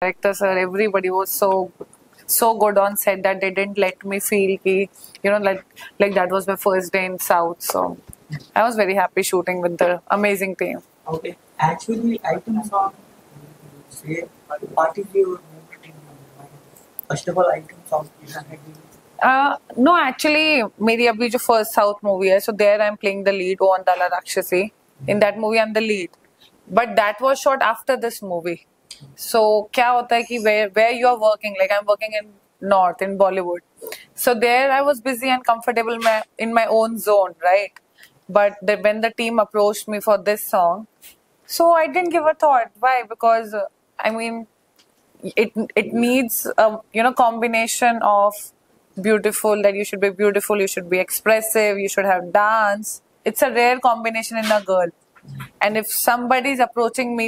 director sir, everybody was so good on set that they didn't let me feel ki, like that was my first day in South. So I was very happy shooting with the amazing team. Okay. Actually, item song, say, what is your movement in your mind? First of all, item song. No, actually, मेरी अभी जो first South movie है, so there I'm playing the lead, on Dala Rakshasi. In that movie, I'm the lead. But that was shot after this movie. So क्या होता है कि where you are working, like I'm working in North, in Bollywood. So there I was busy and comfortable in my own zone, right? But when the team approached me for this song, so I didn't give a thought. Why? Because I mean, it needs a combination of beautiful, that you should be beautiful, you should be expressive, you should have dance. It's a rare combination in a girl. And if somebody is approaching me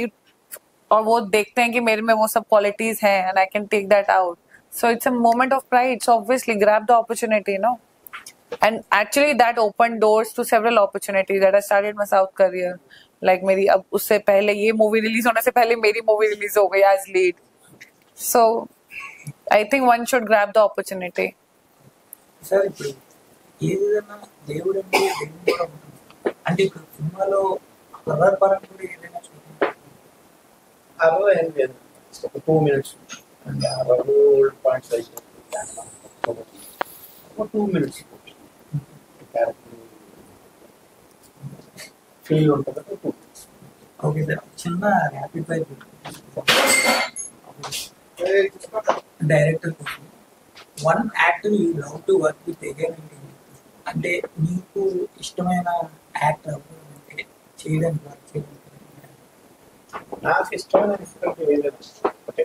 और वो देखते हैं कि मेरे में वो सब qualities हैं and I can take that out, so it's a moment of pride. So obviously grab the opportunity, no? And actually that opened doors to several opportunities that I started my South career. Like मेरी अब उससे पहले ये movie release होने से पहले मेरी movie release हो गई as lead. So I think one should grab the opportunity. Sir ఇప్పుడు ఏదైనా దేవుడు అంటే దేవుడు కూడా ఉంటుంది. అంటే ఇప్పుడు సినిమాలో హర్రర్ పరంగా కూడా ఏదైనా చూపించారు? హర్రర్ ఏం లేదు, ఒక 2 minutes అండ్ హర్రర్ పాయింట్స్ అయితే ఒక 2 minutes క్యారెక్టర్ ఫీల్ ఉంటుంది. 2 minutes. ఓకే సార్, చిన్న ర్యాపిడ్ ఫైర్ డైరెక్టర్ కోసం, one actor you love to work with again అంటే నీకు ఇష్టమైన యాక్టర్ అంటే చేయడానికి వర్క్ చేయడానికి నాకు ఇష్టమైన డిఫరెంట్ ఏదైనా ఓకే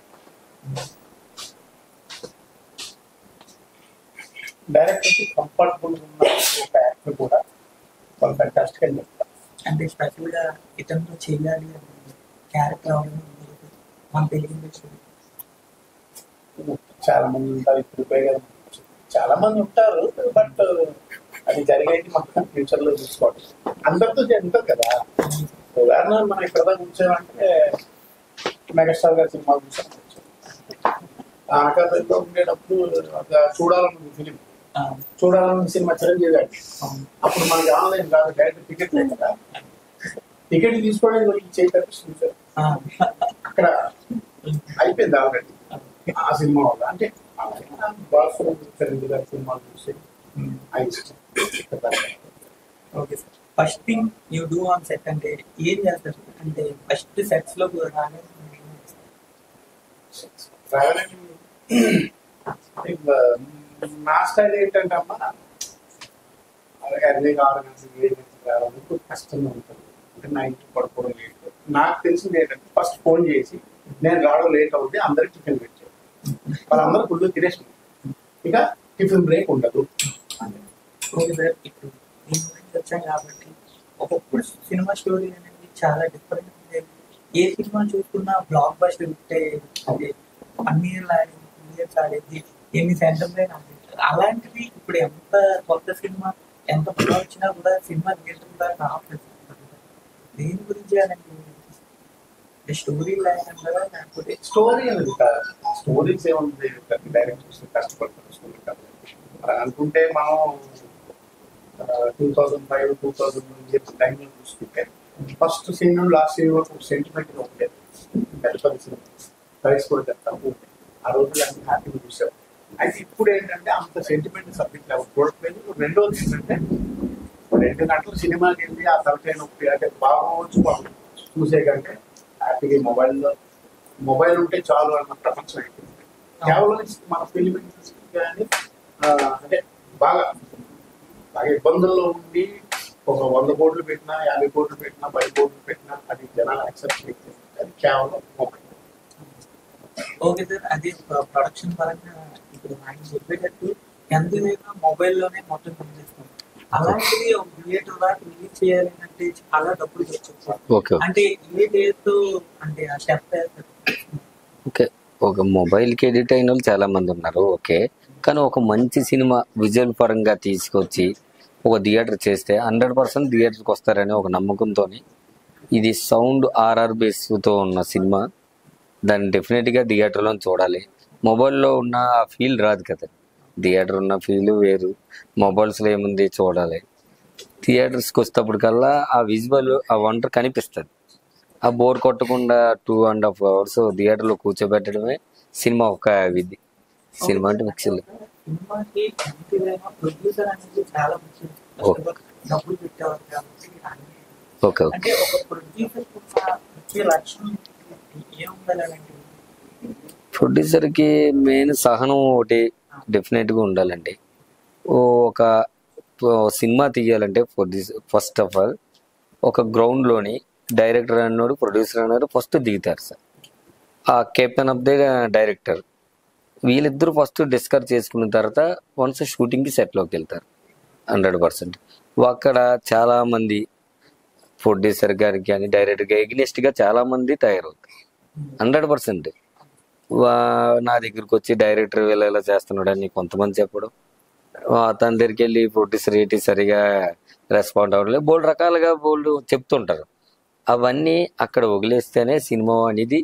డైరెక్టర్కి కంఫర్టబుల్ ఉన్న ఒక యాక్టర్ కూడా వాళ్ళు ఫ్యాంటాస్టిక్ అని చెప్తారు. అంటే స్పెషల్గా ఇతరులతో చేయాలి అని క్యారెక్టర్ అవడం మన తెలుగు ఇండస్ట్రీ చాలా మంది ఉంటారు, ఇప్పుడు చాలా మంది ఉంటారు, బట్ అది జరిగేది మనం ఫ్యూచర్ లో చూసుకోవాలి. అందరితో ఉంటుంది కదా. ఉదాహరణ మనం ఇక్కడ దాకా కూర్చోమంటే మెగాస్టార్ గారి సినిమా చూసాం, ఆకాశంలో ఉండేటప్పుడు చూడాలన్న ఫిలిం, చూడాలన్న సినిమా చిరంజీవి గారి. అప్పుడు మనకి ఆన్లైన్ కాదు, డైరెక్ట్ టికెట్ లేదు కదా, టికెట్ తీసుకోవడానికి చేయాలి. అక్కడ అయిపోయింది ఆల్రెడీ ఆ సినిమా వల్ల. అంటే చిరంజీవి గారి సినిమాలు చూసి okay sir, first thing you do on set అంటే ఏం చేస్తారు? అంటే ఫస్ట్ సెట్స్ లో నా స్టైల్ ఏంటంటే అమ్మా అలాగే 6 గంటలకు 7 గంటలకు రావడానికి కష్టంగా ఉంటుంది. అంటే నా ఇంటికి పడుకోవడం లేట్. నాకు తెలిసింది ఏంటంటే ఫస్ట్ ఫోన్ చేసి నేను రావడం లేట్ అవుతుంది, అందరికి టిఫిన్ పెట్టారు, వాళ్ళందరూ ఫుల్ తినేసి ఇక టిఫిన్ బ్రేక్ ఉండదు. ఓకే సార్, ఇప్పుడు దీని గురించి వచ్చాం కాబట్టి ఒకప్పుడు సినిమా స్టోరీ అనేది చాలా డిఫరెంట్ ఉండేది. ఏ సినిమా చూసుకున్నా బ్లాక్ బస్టర్ ఉంటే అది 1 year ఆడేది, 2 years ఆడేది, ఎన్ని సెంటర్లే ఆడేది. అలాంటిది ఇప్పుడు ఎంత కొత్త సినిమా ఎంత బాగా వచ్చినా కూడా సినిమా థియేటర్ దాకా రావట్లేదు. దేని గురించి అనేది స్టోరీ లైన్ అంటారా లేకపోతే స్టోరీ అనేది కాదు. స్టోరీస్ ఏముంది, డైరెక్ట్ కష్టపడతారు స్టోరీ కాదు అనుకుంటే మనం 2005, 2000 టైంలో చూసుకుంటే ఫస్ట్ సీన్ లాస్ట్ సీన్ వరకు సెంటిమెంట్ గా ఉండేది. పెద్ద సినిమా ప్రైస్ కూడా చెప్తాము, ఆ రోజులు అన్ని హ్యాపీగా చూసాం. అయితే ఇప్పుడు ఏంటంటే అంత సెంటిమెంట్ సబ్జెక్ట్ చూడట్లేదు. రెండోది ఏంటంటే 2 గంటలు సినిమాకి వెళ్ళి ఆ తలకాయ నొప్పి అంటే బాగోవచ్చు చూసే కంటే హ్యాపీగా మొబైల్ ఉంటే చాలు అన్న ప్రపంచం అయిపోయింది. కేవలం మన ఫిలిం ఇండస్ట్రీ కానీ అంటే బాగా ఇబ్బందుల్లో ఉండి ఒక 100 కోట్లు పెట్టినా, 50 కోట్లు పెట్టినా, 10 కోట్లు పెట్టినా అది జనాలు యాక్సెప్ట్ చేయలేదు. అది కేవలం మొబైల్. ఓకే సార్, అది ప్రొడక్షన్ పరంగా ఇప్పుడు ఆయన చెప్పేటట్టు ఎంత లేదా మొబైల్లోనే మొత్తం పనిచేస్తాం. అలాంటిది ఒక థియేటర్ దాకా రిలీజ్ చేయాలి అంటే చాలా డబ్బులు తెచ్చు. అంటే ఏ డేట్ అంటే ఆ స్టెప్ ఓకే, ఒక మొబైల్కి ఎడిట్ అయిన వాళ్ళు చాలా మంది ఉన్నారు. ఓకే, కానీ ఒక మంచి సినిమా విజువల్ పరంగా తీసుకొచ్చి ఒక థియేటర్ చేస్తే 100% థియేటర్కి వస్తారని ఒక నమ్మకంతో ఇది సౌండ్ RR బేస్తో ఉన్న సినిమా దాన్ని డెఫినెట్గా థియేటర్లో చూడాలి. మొబైల్లో ఉన్న ఆ ఫీల్ రాదు కదా, థియేటర్ ఉన్న ఫీల్ వేరు, మొబైల్స్లో ఏముంది చూడాలి. థియేటర్స్కి వచ్చేటప్పటికల్లా ఆ విజువల్, ఆ వండర్ కనిపిస్తుంది. ఆ బోర్ కొట్టకుండా 2.5 hours థియేటర్లో కూర్చోబెట్టడమే సినిమా ఒక విధి. సినిమా అంటే మిక్సిల్. సినిమాకి ఎంతైనా ప్రొడ్యూసర్ అనేది చాలా ముఖ్యం. డబ్బులు పెట్టేవారు కాబట్టి ఓకే. అంటే ఒక ప్రొడ్యూసర్ ముఖ్య లక్ష్యం ఏముండాలంటే, ప్రొడ్యూసర్కి మెయిన్ సహనం ఒకటి డెఫినెట్గా ఉండాలండి. ఒక సినిమా తీయాలంటే ఫస్ట్ ఆఫ్ ఆల్ ఒక గ్రౌండ్లోని డైరెక్టర్ అన్నాడు, ప్రొడ్యూసర్ అన్నాడు, ఫస్ట్ దిగుతారు సార్. ఆ కెప్టెన్ ఆఫ్ ది డైరెక్టర్, వీళ్ళిద్దరూ ఫస్ట్ డిస్కస్ చేసుకున్న తర్వాత వన్స్ షూటింగ్కి సెట్లోకి వెళ్తారు 100%. అక్కడ చాలామంది ప్రొడ్యూసర్ గారికి కానీ డైరెక్టర్గా ఎగ్నెస్ట్గా చాలామంది తయారవుతారు 100%. నా దగ్గరికి వచ్చి డైరెక్టర్ ఇలా చేస్తున్నాడు అని కొంతమంది చెప్పడం, తన దగ్గరికి వెళ్ళి ప్రొడ్యూసర్ ఏంటి సరిగా రెస్పాండ్ అవ్వలేదు, బోల్డ్ రకాలుగా బోల్డ్ చెప్తుంటారు. అవన్నీ అక్కడ వదిలేస్తేనే సినిమా అనేది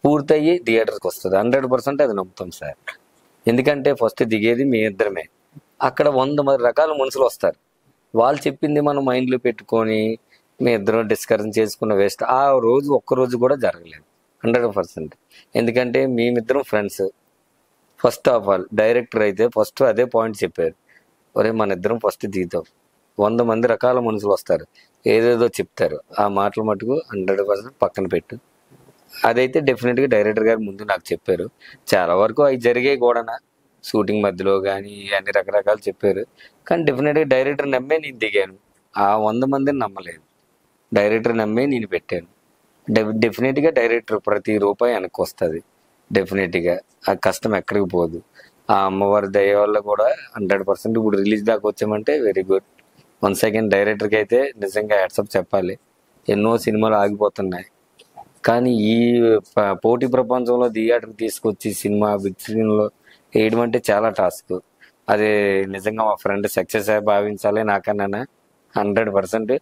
పూర్తయ్యి థియేటర్కి వస్తుంది. 100% అది నమ్ముతాం సార్. ఎందుకంటే ఫస్ట్ దిగేది మీ ఇద్దరమే. అక్కడ 100 రకాల మనుషులు వస్తారు. వాళ్ళు చెప్పింది మనం మైండ్లో పెట్టుకొని మీ ఇద్దరం డిస్కషన్ చేసుకున్న వేస్ట్. ఆ రోజు ఒక్కరోజు కూడా జరగలేదు 100%. ఎందుకంటే మేమిద్దరం friends. First of all director అయితే ఫస్ట్ అదే పాయింట్ చెప్పారు, ఒరే మన ఇద్దరం ఫస్ట్ దిగుతాం. 100 మంది రకాల మనుషులు వస్తారు, ఏదేదో చెప్తారు. ఆ మాటలు మటుకు 100% పక్కన పెట్టు. అదైతే డెఫినెట్గా డైరెక్టర్ గారు ముందు నాకు చెప్పారు. చాలా వరకు అవి జరిగాయి కూడా, షూటింగ్ మధ్యలో కానీ అన్ని రకరకాలు చెప్పారు. కానీ డెఫినెట్గా డైరెక్టర్ నమ్మే నేను దిగాను. ఆ 100 మందిని నమ్మలేదు, డైరెక్టర్ నమ్మే నేను పెట్టాను. డెఫినెట్గా డైరెక్టర్ ప్రతి రూపాయి వెనక్కి వస్తుంది. డెఫినెట్గా ఆ కష్టం ఎక్కడికి పోదు. ఆ అమ్మవారి దయ వల్ల కూడా 100% ఇప్పుడు రిలీజ్ దాకా వచ్చామంటే వెరీ గుడ్. వన్స్ అగైన్ డైరెక్టర్కి అయితే నిజంగా హ్యాట్సప్ చెప్పాలి. ఎన్నో సినిమాలు ఆగిపోతున్నాయి, కానీ ఈ పోటీ ప్రపంచంలో థియేటర్కి తీసుకొచ్చి సినిమా బిగ్ స్క్రీన్లో వేయడం అంటే చాలా టాస్క్. అది నిజంగా మా ఫ్రెండ్ సక్సెస్ అయి భావించాలి. నాకన్నా 100%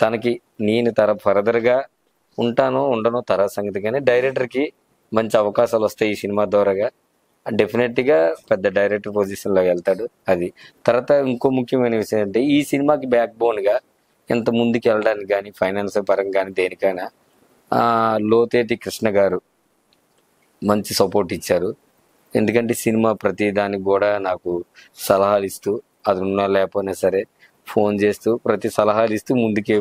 తనకి నేను ఫర్దర్గా ఉంటానో ఉండనో తర్వాత సంగతి, కానీ డైరెక్టర్కి మంచి అవకాశాలు వస్తాయి ఈ సినిమా ద్వారాగా. డెఫినెట్గా పెద్ద డైరెక్టర్ పొజిషన్లో వెళ్తాడు. అది తర్వాత ఇంకో ముఖ్యమైన విషయం అంటే ఈ సినిమాకి బ్యాక్ బోన్గా ఎంత ముందుకు వెళ్ళడానికి కానీ ఫైనాన్స్ పరంగా కానీ దేనికైనా లోతేటి కృష్ణ గారు మంచి సపోర్ట్ ఇచ్చారు. ఎందుకంటే సినిమా ప్రతి దానికి కూడా నాకు సలహాలు ఇస్తూ, అది ఉన్నా లేకపోయినా సరే ఫోన్ చేస్తూ ప్రతి సలహాలు ఇస్తూ ముందుకే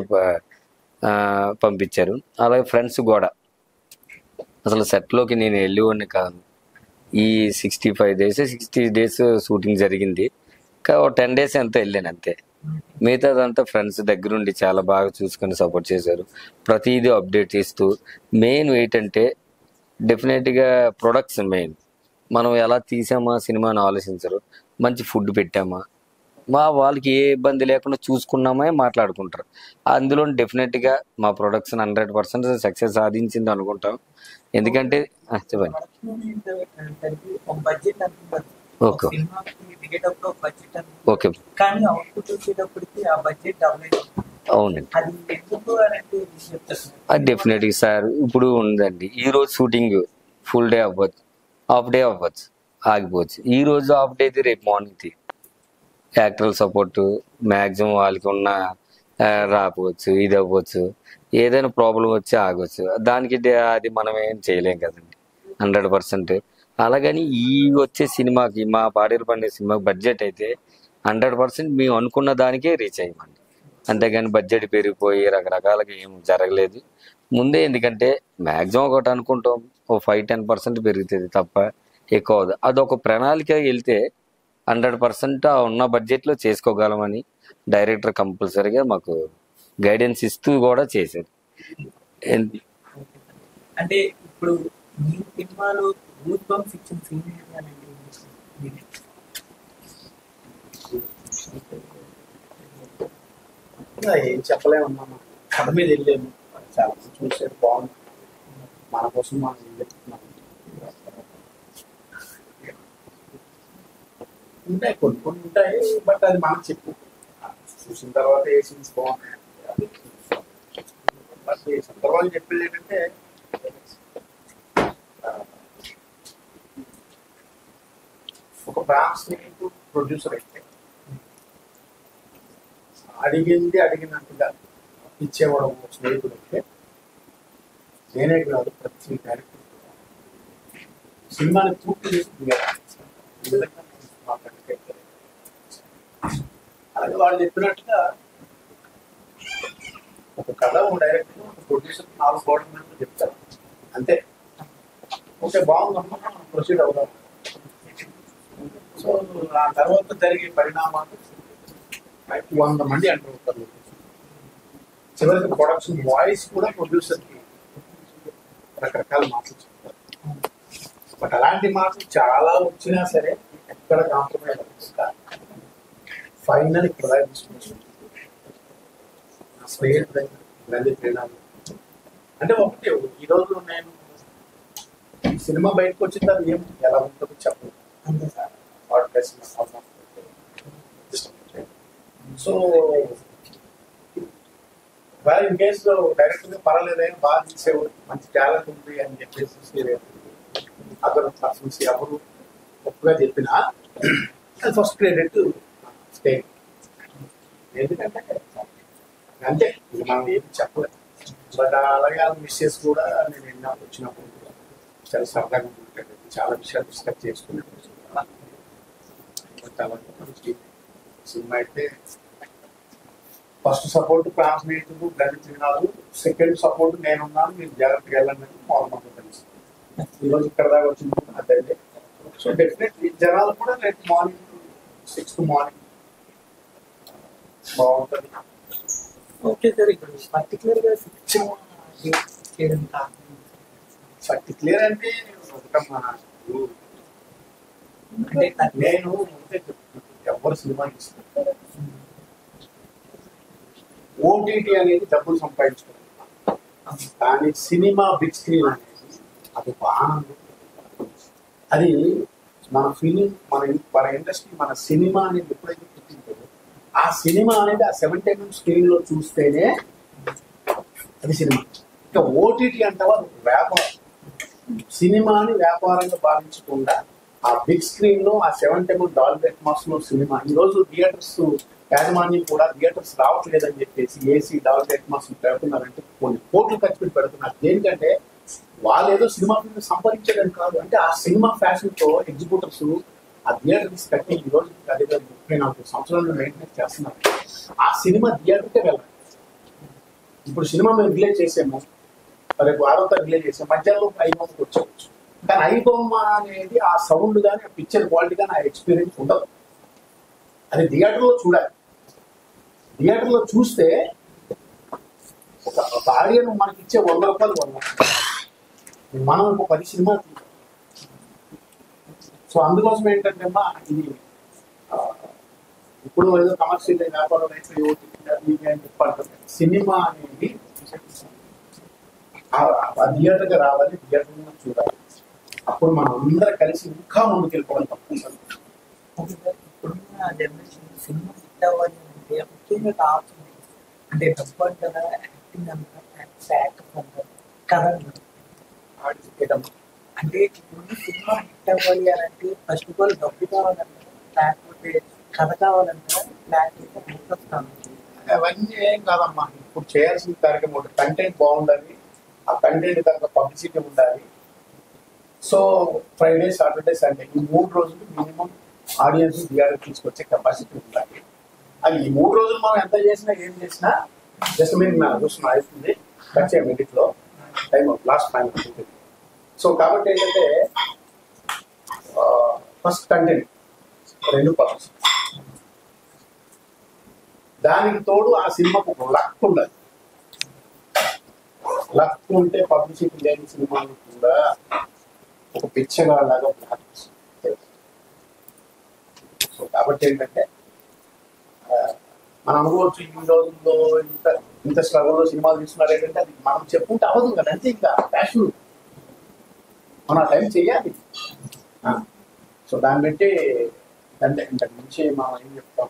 పంపించారు. అలాగే ఫ్రెండ్స్ కూడా, అసలు సెట్లోకి నేను వెళ్ళేవాడిని కాదు. ఈ 65 days 60 days షూటింగ్ జరిగింది, 10 days ఎంతో వెళ్ళాను అంతే. మిగతాదంతా ఫ్రెండ్స్ దగ్గరుండి చాలా బాగా చూసుకొని సపోర్ట్ చేశారు. ప్రతిదీ అప్డేట్ చేస్తూ. మెయిన్ ఏంటంటే డెఫినెట్గా ప్రొడక్ట్స్ మెయిన్. మనం ఎలా తీసామా సినిమాని ఆలోచించరు, మంచి ఫుడ్ పెట్టామా, వాళ్ళకి ఏ ఇబ్బంది లేకుండా చూసుకున్నామే మాట్లాడుకుంటారు. అందులో డెఫినెట్గా మా ప్రొడక్షన్ 100% సక్సెస్ సాధించింది అనుకుంటాం. ఎందుకంటే చెప్పండి. Okay okay. అవునండి, అది డెఫినెట్గా సార్. ఇప్పుడు ఉందండి, ఈరోజు షూటింగ్ ఫుల్ డే అవ్వచ్చు, హాఫ్ డే అవ్వచ్చు, ఆగిపోవచ్చు. ఈరోజు హాఫ్ డే అయితే రేపు మార్నింగ్ యాక్టర్ల సపోర్టు మ్యాక్సిమం వాళ్ళకి ఉన్న రాకపోవచ్చు, ఇది అవ్వచ్చు, ఏదైనా ప్రాబ్లం వచ్చి ఆగవచ్చు. దానికి అది మనం ఏం చేయలేం కదండి 100%. అలాగని ఈ వచ్చే సినిమాకి, మా పాడేరు పండే సినిమాకి బడ్జెట్ అయితే 100% మేము అనుకున్న దానికే రీచ్ అయ్యామండి. అంతేగాని బడ్జెట్ పెరిగిపోయి రకరకాలుగా ఏం జరగలేదు ముందే. ఎందుకంటే మ్యాక్సిమం ఒకటి అనుకుంటాం, ఓ 5-10% పెరుగుతుంది తప్ప ఎక్కువ అవదు. అదొక ప్రణాళిక వెళ్తే 100% ఉన్న బడ్జెట్లో చేసుకోగలమని డైరెక్టర్ కంపల్సరీగా మాకు గైడెన్స్ ఇస్తూ కూడా చేశారు. అంటే ఇప్పుడు మీ సినిమాలో గూస్ బంప్స్ ఇచ్చిన సీన్ ఏం చెప్పలేమన్నా, కథ మీద వెళ్ళాము, చాలా చూసారు, బాగుంది, మన కోసం మనం చెప్తున్నాం. ఉంటాయి కొన్ని ఉంటాయి, బట్ అది మనం చెప్పు చూసిన తర్వాత ఏ సీన్స్ బాగున్నాయి. బట్ ఈ సందర్భాలు చెప్పేది ఏంటంటే ట్రాన్స్లేట్ ప్రొడ్యూసర్ అయితే అడిగినట్టుగా ఇచ్చేవాడు స్నేహితుడు అయితే నేనే కాదు ప్రతి డైరెక్టర్ సినిమాని పూర్తి చేస్తుంది అలాగే వాళ్ళు చెప్పినట్టుగా ఒక కథ ఒక డైరెక్టర్ ఒక ప్రొడ్యూసర్ 4 కోట్ల మంది చెప్తారు అంతే. ఓకే బాగుందమ్మా మనం ప్రొసీడ్ అవుదాం. సో ఆ తర్వాత జరిగే పరిణామాలు 100 మంది అంటారు. చివరికి ప్రొడక్షన్ వాయిస్ కూడా ప్రొడ్యూసర్కి రకరకాల మాటలు చెప్తారు. బట్ అలాంటి మాటలు చాలా వచ్చినా సరే ఎక్కడ కాంప్రమైజ్ అవ్వకుండా ఫైనల్ ప్రొవైడ్ తీసుకుంటుంది నా స్నేహితుడైన గ్రంథి ప్రేరణలు. అంటే ఒకటి ఈరోజు నేను సినిమా బయటకు వచ్చిన తర్వాత ఏం ఎలా ఉంటుందో చెప్పలేదు. అంతే సార్ సో వేరే ఇన్ కేసు డైరెక్ట్గా పర్వాలేదే బాగా తీసేవాడు మంచి టాలెంట్ ఉంది అని చెప్పేసి అదర్ పర్సన్స్ ఎవరు ఒప్పుగా చెప్పినా అది ఫస్ట్ క్రెడిట్ స్టేట్. ఎందుకంటే అంతే ఇది మనం ఏమి చెప్పలేదు. బట్ అలాగే మిస్సెస్ కూడా నేను ఎన్నో వచ్చినప్పుడు చాలా సరదాగా ఉంటుంది. చాలా విషయాలు డిస్కస్ చేసుకునేప్పుడు సినిమా అయితే ఫస్ట్ సపోర్ట్ ట్రాన్స్లేటర్ గణిత వినాలు, సెకండ్ సపోర్ట్ నేనున్నాను మీరు జాగ్రత్తగా వెళ్ళండి మొదలు తెలుసు. ఈరోజు ఇక్కడ దాకా వచ్చింది అదే. సో డెఫినెట్లీ జనాలు కూడా రేపు మార్నింగ్ 6 మార్నింగ్ బాగుంటుంది. ఓకే సార్, ఇప్పుడు పర్టికులర్గా పర్టికులర్ అంటే నేను ఎవరు సినిమా ఇస్తాను ఓటీటీ అనేది డబ్బులు సంపాదించుకుంటున్నాను. కానీ సినిమా బిగ్ స్క్రీన్ అనేది అది ఆనందం. అది మన ఫిలిం మన ఇండస్ట్రీ మన సినిమా అనేది ఎప్పుడైతే పుట్టిందో ఆ సినిమా అనేది ఆ 70mm స్క్రీన్ లో చూస్తేనే అది సినిమా. ఇంకా ఓటీటీ అంటావా వ్యాపారం. సినిమాని వ్యాపారంగా భావించకుండా ఆ బిగ్ స్క్రీన్ లో ఆ 70mm డాల్బీ అట్మాస్ లో సినిమా ఈరోజు థియేటర్స్ యాజమాన్యం కూడా థియేటర్స్ రావట్లేదని చెప్పేసి ఏసీ డాల్బీ అట్మాస్ పెడుతున్నారంటే కొన్ని కోట్లు ఖర్చు పెట్టి పెడుతున్నారు. దేనికంటే వాళ్ళు ఏదో సినిమా ఫిల్మ్ సంపాదించడం కాదు, అంటే ఆ సినిమా ఫ్యాషన్ తో ఎగ్జిక్యూటర్స్ ఆ థియేటర్స్ కట్టి ఈ రోజు అదే 34 సంవత్సరాలు మెయింటెనెన్స్ చేస్తున్నారు. ఆ సినిమా థియేటర్కే వెళ్ళాలి. ఇప్పుడు సినిమా మేము రిలీజ్ చేసాము, రేపు 6వ తారీఖు రిలీజ్ చేసాము, మధ్యాహ్నం 5 మందికి వచ్చేవచ్చు. కానీ ఐబొమ్మ అనేది ఆ సౌండ్ కానీ ఆ పిక్చర్ క్వాలిటీ కానీ ఆ ఎక్స్పీరియన్స్ ఉండదు. అది థియేటర్లో చూడాలి. థియేటర్లో చూస్తే ఒక ఆడియన్ మనకి ఇచ్చే 100 రూపాయలు మనం ఒక 10 సినిమా. సో అందుకోసం ఏంటంటే అమ్మా ఇది ఇప్పుడు ఏదో కమర్షియల్ వ్యాపారం అయితే చెప్పాలి. సినిమా అనేది ఆ థియేటర్గా రావాలి, థియేటర్ చూడాలి. అప్పుడు మనం అందరం కలిసి ఇంకా ముందుకు వెళ్ళిపోవడం తప్పనిసరి. ఇప్పుడున్న జనరేషన్ సినిమా హిట్ అవ్వాలి అంటే ముఖ్యంగా కావాల్సింది అంటే డబ్బు అంటారా, యాక్టింగ్ అంటారా, యాక్టర్ అంటారా, కథ అంటే ఇప్పుడు సినిమా హిట్ అవ్వాలి అని అంటే ఫస్ట్ ఆఫ్ ఆల్ డబ్బు కావాలంటారా, లేకపోతే కథ కావాలంటారా, లేకపోతే ఫోకస్ కావాలి? అవన్నీ ఏం కాదమ్మా. ఇప్పుడు చేయాల్సిన కార్యక్రమం కంటెంట్ బాగుండాలి, ఆ కంటెంట్ కనుక పబ్లిసిటీ ఉండాలి. సో ఫ్రైడే, సాటర్డే, సండే ఈ 3 రోజులు మినిమం ఆడియన్స్ థియేటర్ తీసుకొచ్చే కెపాసిటీ ఉండాలి. అది ఈ 3 రోజులు మనం ఎంత చేసినా ఏం చేసినా జస్ట్ మీరు నా చూసిన అవుతుంది వచ్చే మినిట్లో టైం లాస్ట్ 5 minutes. సో కాబట్టి ఏంటంటే ఫస్ట్ కంటెంట్ 2 పర్సన్స్, దానికి తోడు ఆ సినిమాకు ఒక లక్ ఉండాలి. లక్ ఉంటే పబ్లిసిటీ లేని సినిమాలు కూడా ఒక పిచ్చగాళ్ళలాగా బ్లాక్. సో కాబట్టి ఏంటంటే మనం అనుకోవచ్చు ఈ రోజుల్లో ఇంత స్ట్రగుల్లో సినిమాలు తీస్తున్నారు ఏంటంటే అది మనం చెప్పుకుంటే అవ్వదు కదా. అంతే ఇంకా ప్యాషన్ మనం ఆ టైం చెయ్యాలి. సో దాన్ని బట్టి అంటే ఇంతకు మించి మనం ఏం చెప్తాం.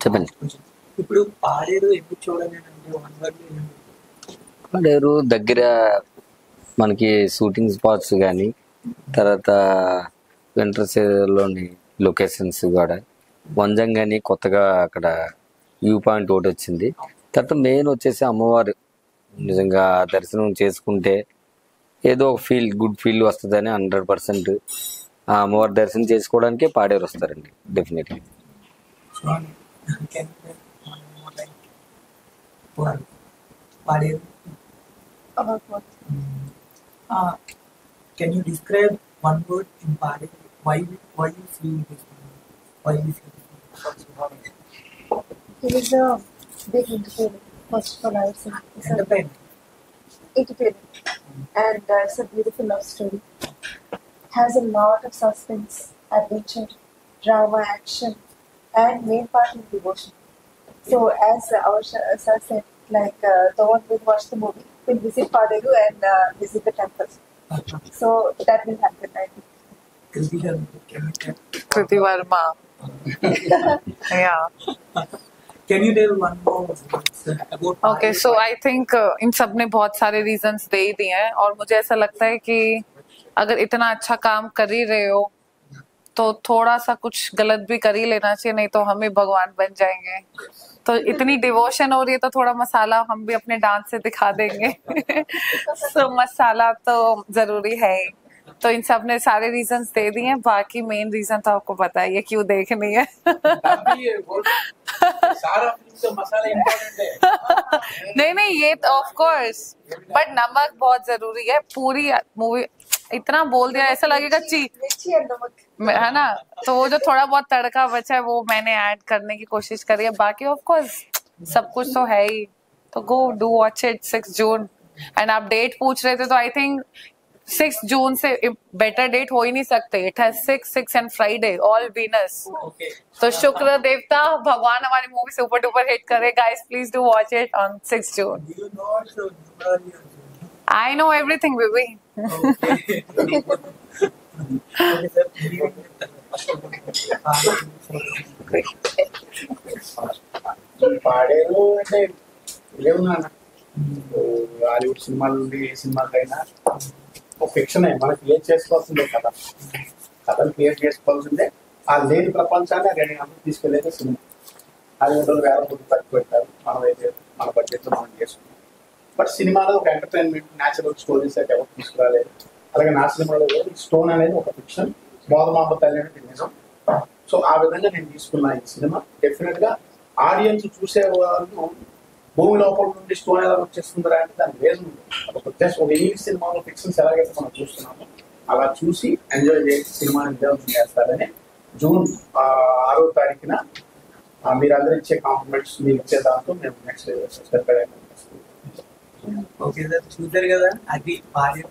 చెప్పండి. ఇప్పుడు పాడేరు ఎందుకు చూడాలి అంటే పాడేరు దగ్గర మనకి షూటింగ్ స్పాట్స్ కానీ తర్వాత వెంట్రసేలోని లొకేషన్స్ కూడా వంజంగాని కొత్తగా అక్కడ వ్యూ పాయింట్ ఒకటి వచ్చింది. తర్వాత మెయిన్ వచ్చేసి అమ్మవారు నిజంగా దర్శనం చేసుకుంటే ఏదో ఒక గుడ్ ఫీల్ వస్తుందని 100% ఆ అమ్మవారి దర్శనం చేసుకోవడానికే పాడేరు వస్తారండి definitely. Can you describe one word in Pade? Why you feel this? Why you feel this? It is a big entertainment. First of all, I would say it's Entertainment. entertainment, and it's a beautiful love story. Has a lot of suspense, adventure, drama, action, and main part is devotion. So, as our sir said, like the one who watch the movie will visit Paderu and visit the temples. So that will happen, I think. Kriti Verma. Yeah. Can you tell one more about Okay, so I think इन सब ने बहुत सारे reasons दे ही दिए हैं और मुझे ऐसा लगता है कि अगर इतना अच्छा काम कर ही रहे हो तो थोड़ा सा कुछ गलत भी कर ही लेना चाहिए, नहीं तो हम ही भगवान बन जाएंगे. तो इतनी डिवोशन हो रही है तो थोड़ा मसाला हम भी अपने डांस से दिखा देंगे. So मसाला तो जरूरी है ही. तो इन सब ने सारे रीजंस दे दिए हैं. बाकी मेन रीजन तो आपको पता है ये क्यों देखनी है. सारा फिल्म मसाला इम्पोर्टेंट है. नहीं ये तो ऑफ कोर्स, बट नमक बहुत जरूरी है. पूरी मूवी इतना बोल दिया ऐसा लगेगा Mirchi and namak. है ना. तो वो जो थोड़ा बहुत तड़का बचा है वो मैंने ऐड करने की कोशिश करी है. बाकी ऑफ कोर्स सब कुछ तो है ही. तो go do watch it 6 June. And आप डेट पूछ रहे थे तो आई थिंक 6 जून से बेटर डेट हो ही नहीं सकते. It has 6 and Friday all Venus. Okay. तो शुक्र देवता भगवान हमारी मूवी सुपर डुपर हिट करे. Guys please do watch it on 6 June. Do you know also numerology also? I know everything baby. Okay. Okay, sir. Paderu అంటే ఇదేమన్నా Hollywood సినిమాల నుండి ఏ సినిమాకైనా ఒక ఫిక్షన్ మనకి క్రియేట్ చేసుకోవాల్సిందే కదా. కథను క్రియేట్ చేసుకోవాల్సిందే. ఆ లేని ప్రపంచాన్ని రెండు గంటలు తీసుకెళ్ళేదే సినిమా. హాలీవుడ్లో వేల కోట్లు ఖర్చు పెట్టారు. మనమైతే మన బడ్జెట్లో మనం చేసుకున్నాం. బట్ సినిమాలో ఒక ఎంటర్టైన్మెంట్ న్యాచురల్ స్టోరీస్ అయితే ఎవరు తీసుకురాలేదు. అలాగే నా సినిమాలో స్టోన్ అనేది ఒక ఫిక్షన్, బోధమాంబ తల్లి అనేది నిజం. సో ఆ విధంగా నేను తీసుకున్నా ఈ సినిమా. డెఫినెట్ గా ఆడియన్స్ చూసే వాళ్ళు భూమి లోపల నుండి స్టోన్ ఎలా వచ్చేస్తుందా అంటే దానికి రీజన్ ఉంది. ఒక జస్ట్ ఒక ఇంగ్లీష్ సినిమాలో ఫిక్షన్స్ ఎలాగైతే మనం చూస్తున్నామో అలా చూసి ఎంజాయ్ చేసి సినిమాని విజయవంతం చేస్తారని జూన్ 6వ తారీఖున మీరందరూ ఇచ్చే కాంప్లిమెంట్స్ మీరు ఇచ్చే దాంతో మేము నెక్స్ట్ ఓకే సార్, చూసారు కదా అది పాడే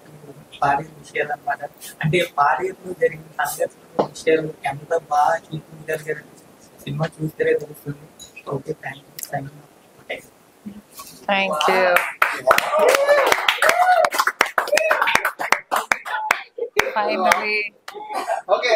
విషయాలు అనమాట. అంటే పాడేరు జరిగిన సంఘటనలు విషయాలు ఎంత బాగా చూపించారు కదా, సినిమా చూస్తేనే తెలుస్తుంది. Okay, thank you. Finally. Okay.